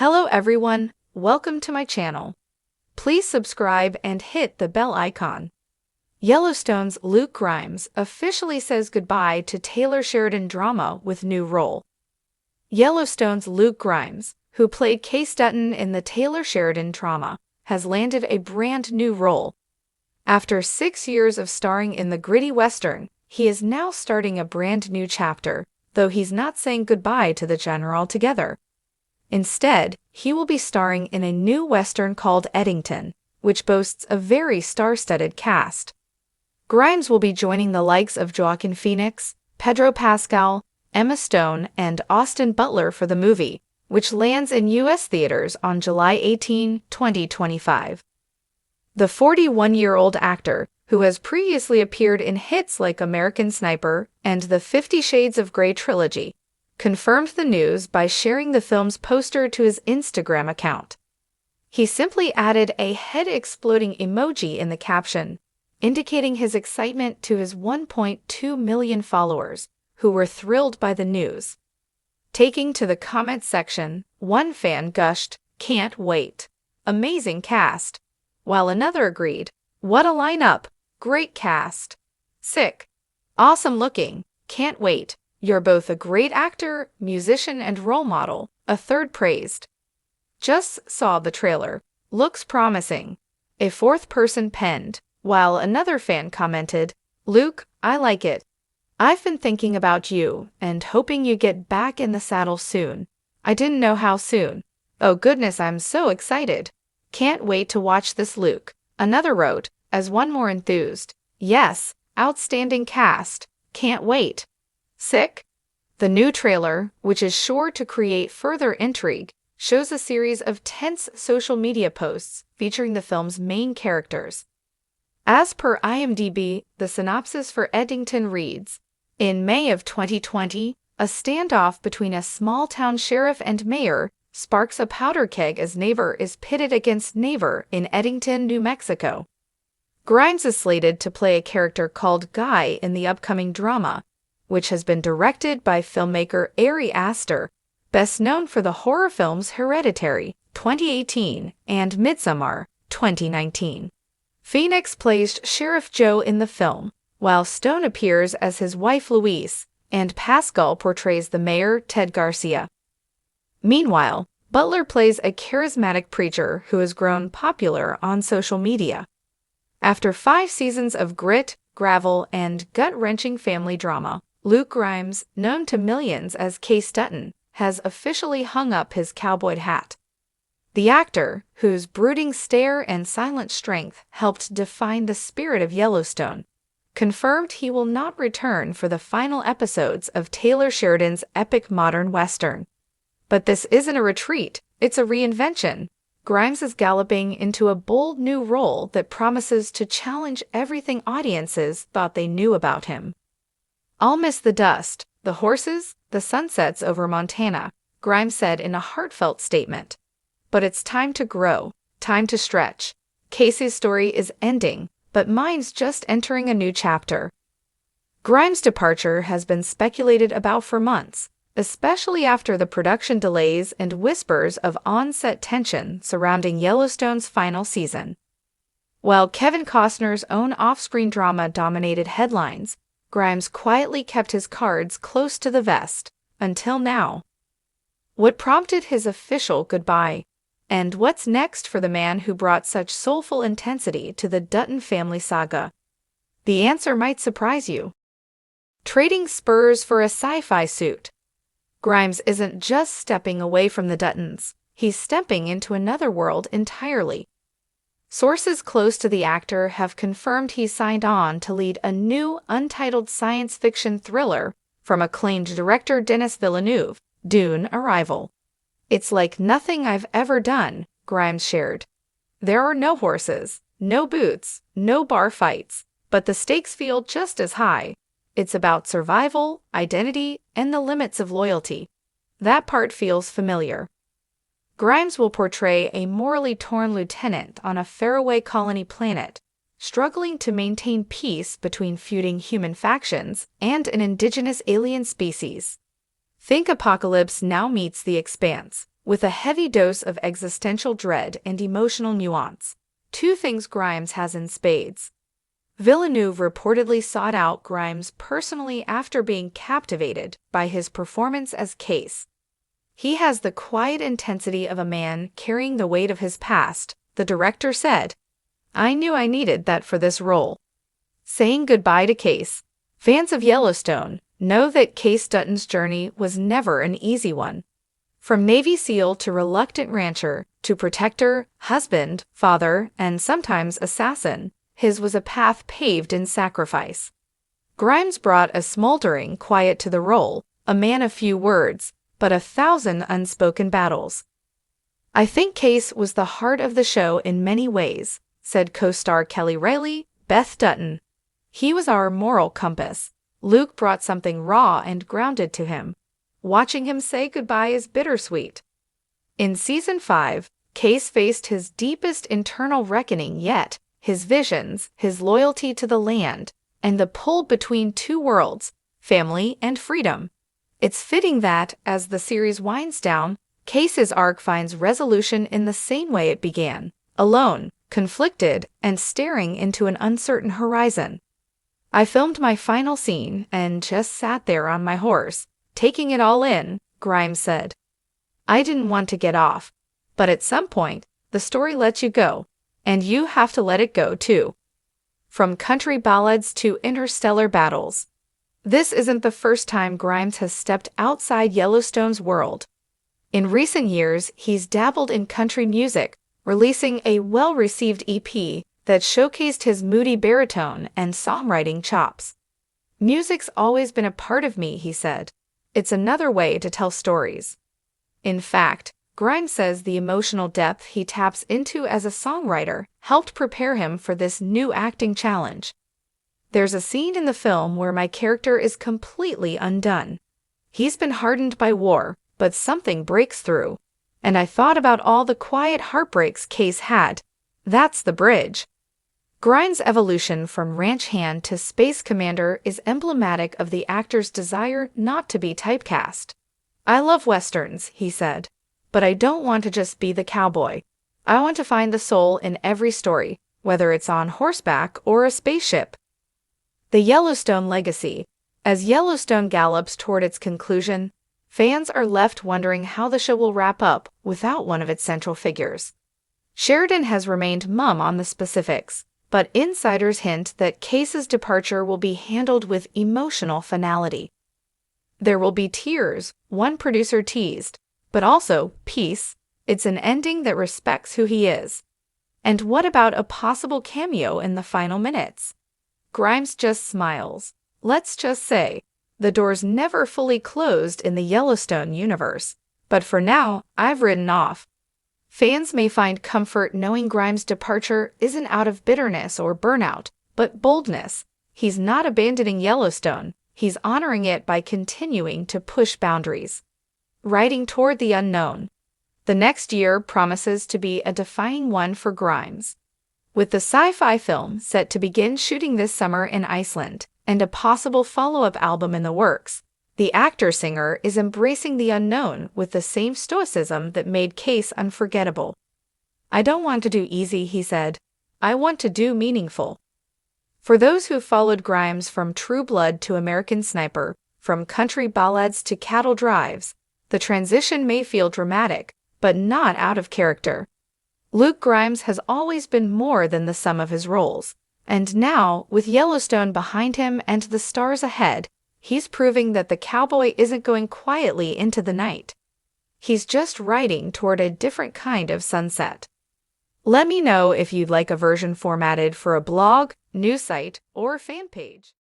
Hello everyone, welcome to my channel. Please subscribe and hit the bell icon. Yellowstone's Luke Grimes officially says goodbye to Taylor Sheridan drama with new role. Yellowstone's Luke Grimes, who played Case Dutton in the Taylor Sheridan drama, has landed a brand new role. After 6 years of starring in the gritty Western, he is now starting a brand new chapter, though he's not saying goodbye to the genre altogether. Instead, he will be starring in a new Western called Eddington, which boasts a very star-studded cast. Grimes will be joining the likes of Joaquin Phoenix, Pedro Pascal, Emma Stone, and Austin Butler for the movie, which lands in U.S. theaters on July 18, 2025. The 41-year-old actor, who has previously appeared in hits like American Sniper and the 50 Shades of Grey trilogy, confirmed the news by sharing the film's poster to his Instagram account. He simply added a head-exploding emoji in the caption, indicating his excitement to his 1.2 million followers, who were thrilled by the news. Taking to the comments section, one fan gushed, "Can't wait. Amazing cast," while another agreed, "What a lineup. Great cast. Sick. Awesome looking. Can't wait. You're both a great actor, musician, and role model," a third praised. "Just saw the trailer. Looks promising," a fourth person penned, while another fan commented, "Luke, I like it. I've been thinking about you and hoping you get back in the saddle soon. I didn't know how soon. Oh goodness, I'm so excited. Can't wait to watch this, Luke," another wrote, as one more enthused, "Yes, outstanding cast. Can't wait. Sick." The new trailer, which is sure to create further intrigue, shows a series of tense social media posts featuring the film's main characters. As per IMDb, the synopsis for Eddington reads, "In May of 2020, a standoff between a small-town sheriff and mayor sparks a powder keg as neighbor is pitted against neighbor in Eddington, New Mexico." Grimes is slated to play a character called Guy in the upcoming drama, which has been directed by filmmaker Ari Aster, best known for the horror films Hereditary, 2018, and Midsommar, 2019. Phoenix plays Sheriff Joe in the film, while Stone appears as his wife Louise, and Pascal portrays the mayor Ted Garcia. Meanwhile, Butler plays a charismatic preacher who has grown popular on social media. After 5 seasons of grit, gravel, and gut-wrenching family drama, Luke Grimes, known to millions as Case Dutton, has officially hung up his cowboy hat. The actor, whose brooding stare and silent strength helped define the spirit of Yellowstone, confirmed he will not return for the final episodes of Taylor Sheridan's epic modern Western. But this isn't a retreat, it's a reinvention. Grimes is galloping into a bold new role that promises to challenge everything audiences thought they knew about him. "I'll miss the dust, the horses, the sunsets over Montana," Grimes said in a heartfelt statement. "But it's time to grow, time to stretch. Casey's story is ending, but mine's just entering a new chapter." Grimes' departure has been speculated about for months, especially after the production delays and whispers of on-set tension surrounding Yellowstone's final season. While Kevin Costner's own off-screen drama dominated headlines, Grimes quietly kept his cards close to the vest, until now. What prompted his official goodbye? And what's next for the man who brought such soulful intensity to the Dutton family saga? The answer might surprise you. Trading Spurs for a sci-fi suit. Grimes isn't just stepping away from the Duttons, he's stepping into another world entirely. Sources close to the actor have confirmed he signed on to lead a new, untitled science fiction thriller from acclaimed director Denis Villeneuve, Dune: Arrival. "It's like nothing I've ever done," Grimes shared. "There are no horses, no boots, no bar fights, but the stakes feel just as high. It's about survival, identity, and the limits of loyalty. That part feels familiar." Grimes will portray a morally torn lieutenant on a faraway colony planet, struggling to maintain peace between feuding human factions and an indigenous alien species. Think Apocalypse Now meets The Expanse, with a heavy dose of existential dread and emotional nuance. Two things Grimes has in spades. Villeneuve reportedly sought out Grimes personally after being captivated by his performance as Case. He has the quiet intensity of a man carrying the weight of his past, the director said. I knew I needed that for this role. Saying goodbye to Case. Fans of Yellowstone know that Case Dutton's journey was never an easy one. From Navy SEAL to reluctant rancher to protector, husband, father, and sometimes assassin, his was a path paved in sacrifice. Grimes brought a smoldering quiet to the role, a man of few words, but 1,000 unspoken battles. I think Case was the heart of the show in many ways, said co-star Kelly Reilly, Beth Dutton. He was our moral compass. Luke brought something raw and grounded to him. Watching him say goodbye is bittersweet. In Season 5, Case faced his deepest internal reckoning yet, his visions, his loyalty to the land, and the pull between two worlds, family and freedom. It's fitting that, as the series winds down, Case's arc finds resolution in the same way it began, alone, conflicted, and staring into an uncertain horizon. I filmed my final scene and just sat there on my horse, taking it all in, Grimes said. I didn't want to get off, but at some point, the story lets you go, and you have to let it go too. From country ballads to interstellar battles. This isn't the first time Grimes has stepped outside Yellowstone's world. In recent years, he's dabbled in country music, releasing a well-received EP that showcased his moody baritone and songwriting chops. Music's always been a part of me, he said. It's another way to tell stories. In fact, Grimes says the emotional depth he taps into as a songwriter helped prepare him for this new acting challenge. There's a scene in the film where my character is completely undone. He's been hardened by war, but something breaks through. And I thought about all the quiet heartbreaks Case had. That's the bridge. Grimes' evolution from ranch hand to space commander is emblematic of the actor's desire not to be typecast. I love westerns, he said, but I don't want to just be the cowboy. I want to find the soul in every story, whether it's on horseback or a spaceship. The Yellowstone legacy. As Yellowstone gallops toward its conclusion, fans are left wondering how the show will wrap up without one of its central figures. Sheridan has remained mum on the specifics, but insiders hint that Case's departure will be handled with emotional finality. There will be tears, one producer teased, but also peace. It's an ending that respects who he is. And what about a possible cameo in the final minutes? Grimes just smiles. Let's just say, the door's never fully closed in the Yellowstone universe, but for now, I've written off. Fans may find comfort knowing Grimes' departure isn't out of bitterness or burnout, but boldness. He's not abandoning Yellowstone, he's honoring it by continuing to push boundaries. Riding toward the unknown. The next year promises to be a defining one for Grimes. With the sci-fi film set to begin shooting this summer in Iceland, and a possible follow-up album in the works, the actor-singer is embracing the unknown with the same stoicism that made Case unforgettable. I don't want to do easy, he said. I want to do meaningful. For those who followed Grimes from True Blood to American Sniper, from country ballads to cattle drives, the transition may feel dramatic, but not out of character. Luke Grimes has always been more than the sum of his roles, and now, with Yellowstone behind him and the stars ahead, he's proving that the cowboy isn't going quietly into the night. He's just riding toward a different kind of sunset. Let me know if you'd like a version formatted for a blog, news site, or fan page.